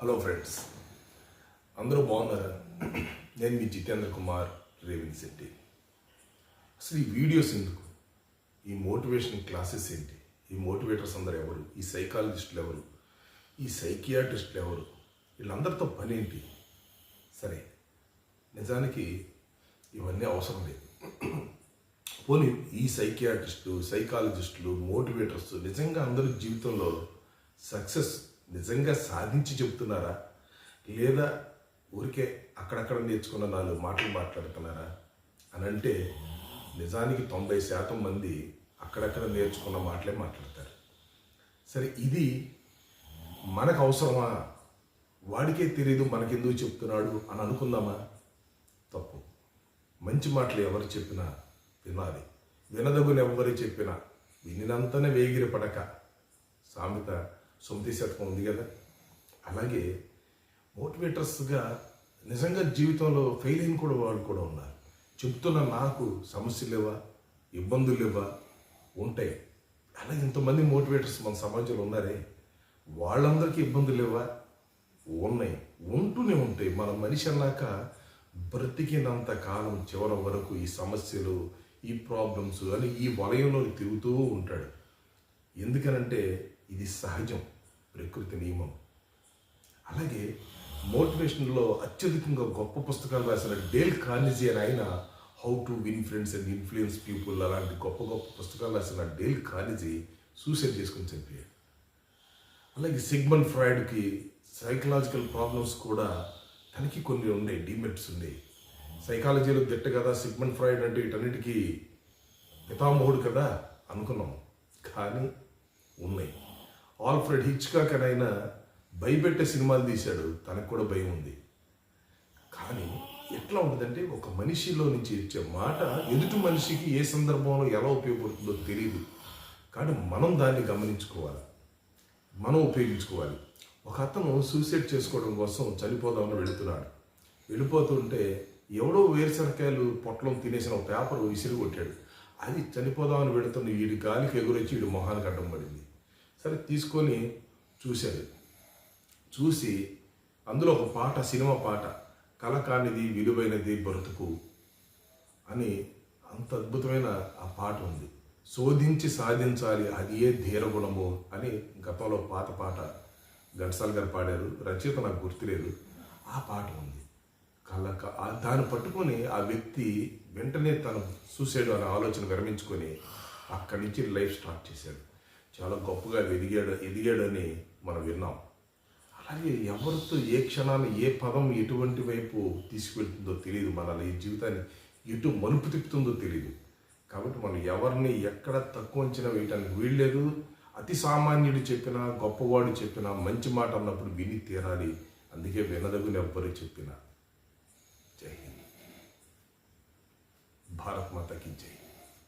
Hello friends, అందరూ బాగున్నారా? నేను మీ జితేంద్ర కుమార్ రేవిన్ శెట్టి. అసలు ఈ వీడియోస్ ఎందుకు? ఈ మోటివేషన్ క్లాసెస్ ఏంటి? ఈ మోటివేటర్స్ అందరు ఎవరు? ఈ సైకాలజిస్టులు ఎవరు? ఈ సైకియాట్రిస్టులు ఎవరు? వీళ్ళందరితో పని ఏంటి? సరే, నిజానికి ఇవన్నీ అవసరం లేదు. పోనీ ఈ సైకియాట్రిస్టులు, సైకాలజిస్టులు, మోటివేటర్స్ నిజంగా అందరి జీవితంలో సక్సెస్ నిజంగా సాధించి చెప్తున్నారా, లేదా ఊరికే అక్కడక్కడ నేర్చుకున్న 4 మాటలు మాట్లాడుతున్నారా అని అంటే నిజానికి 90% మంది అక్కడక్కడ నేర్చుకున్న మాటలే మాట్లాడతారు. సరే, ఇది మనకు అవసరమా? వాడికే తెలియదు మనకెందుకు చెప్తున్నాడు అని అనుకుందామా? తప్పు. మంచి మాటలు ఎవరు చెప్పినా వినాలి. వినదగుని ఎవరు చెప్పినా వినినంతనే వేగిరి పడక సామెత సుమతి శతకం ఉంది కదా. అలాగే మోటివేటర్స్గా నిజంగా జీవితంలో ఫెయిల్ అయిన వాళ్ళు కూడా ఉన్నారు. చెప్తున్న నాకు సమస్యలు లేవా, ఇబ్బందులు లేవా? ఉంటాయి. అలా ఇంతమంది మోటివేటర్స్ మన సమాజంలో ఉన్నారే, వాళ్ళందరికీ ఇబ్బందులు లేవా? ఉన్నాయి, ఉంటూనే ఉంటాయి. మన మనిషి అన్నాక బ్రతికినంత కాలం చివరి వరకు ఈ సమస్యలు, ఈ ప్రాబ్లమ్స్ అని ఈ వలయంలో తిరుగుతూ ఉంటాడు. ఎందుకనంటే ఇది సహజం, ప్రకృతి నియమం. అలాగే మోటివేషన్లో అత్యధికంగా గొప్ప పుస్తకాలు రాసిన డేల్ కార్నెగీ అని ఆయన how to win friends and influence people అలాంటి గొప్ప గొప్ప పుస్తకాలు రాసిన డేల్ కార్నెగీ సూసైడ్ చేసుకుని చనిపోయాడు. అలాగే సిగ్మండ్ ఫ్రాయిడ్కి సైకలాజికల్ ప్రాబ్లమ్స్ కూడా తనకి కొన్ని ఉన్నాయి, డిమెరిట్స్ ఉన్నాయి. సైకాలజీలో దిట్ట కదా సిగ్మండ్ ఫ్రాయిడ్ అంటే, వీటన్నిటికీ పితామహుడు కదా అనుకున్నాం, కానీ ఉన్నాయి. ఆల్ఫ్రెడ్ హిచ్కాక్ అని ఆయన భయపెట్టే సినిమాలు తీశాడు, తనకు కూడా భయం ఉంది. కానీ ఎట్లా ఉంటుందంటే, ఒక మనిషిలో నుంచి వచ్చే మాట ఎదుటి మనిషికి ఏ సందర్భంలో ఎలా ఉపయోగపడుతుందో తెలియదు, కానీ మనం దాన్ని గమనించుకోవాలి, మనం ఉపయోగించుకోవాలి. ఒక అతను సూసైడ్ చేసుకోవడం కోసం చనిపోదామని వెళుతున్నాడు. వెళ్ళిపోతుంటే ఎవడో వేరుశనకాయలు పొట్లం తినేసిన ఒక పేపర్ విసిరి కొట్టాడు. అది చనిపోదామని వెళుతున్న వీడి గాలికి ఎగురొచ్చి వీడి మొహానికి అడ్డం పడింది. సరే, తీసుకొని చూశాడు. చూసి అందులో ఒక పాట, సినిమా పాట, కల కానిది విలువైనది బ్రతుకు అని అంత అద్భుతమైన ఆ పాట ఉంది. శోధించి సాధించాలి అది ఏ ధీరగుణము అని గతంలో పాత పాట ఘంటసాల గారు పాడారు, రచయిత నాకు గుర్తులేదు. ఆ పాట ఉంది. దాన్ని పట్టుకొని ఆ వ్యక్తి వెంటనే తను సూసైడ్ అనే ఆలోచన విరమించుకొని అక్కడి నుంచి లైఫ్ స్టార్ట్ చేశాడు. చాలా గొప్పగా ఎదిగాడని మనం విన్నాం. అలాగే ఎవరితో ఏ క్షణాన్ని ఏ పదం ఎటువంటి వైపు తీసుకువెళ్తుందో తెలియదు, మన ఈ జీవితాన్ని ఎటు మలుపు తిప్పుతుందో తెలియదు. కాబట్టి మనం ఎవరిని ఎక్కడ తక్కువ అంచనా వేయటానికి వీల్లేదు. అతి సామాన్యుడు చెప్పినా, గొప్పవాడు చెప్పినా, మంచి మాట అన్నప్పుడు విని తీరాలి. అందుకే వినదగుని ఎవ్వరు చెప్పినా. జై హింద్. భారత్ మాతకి జై.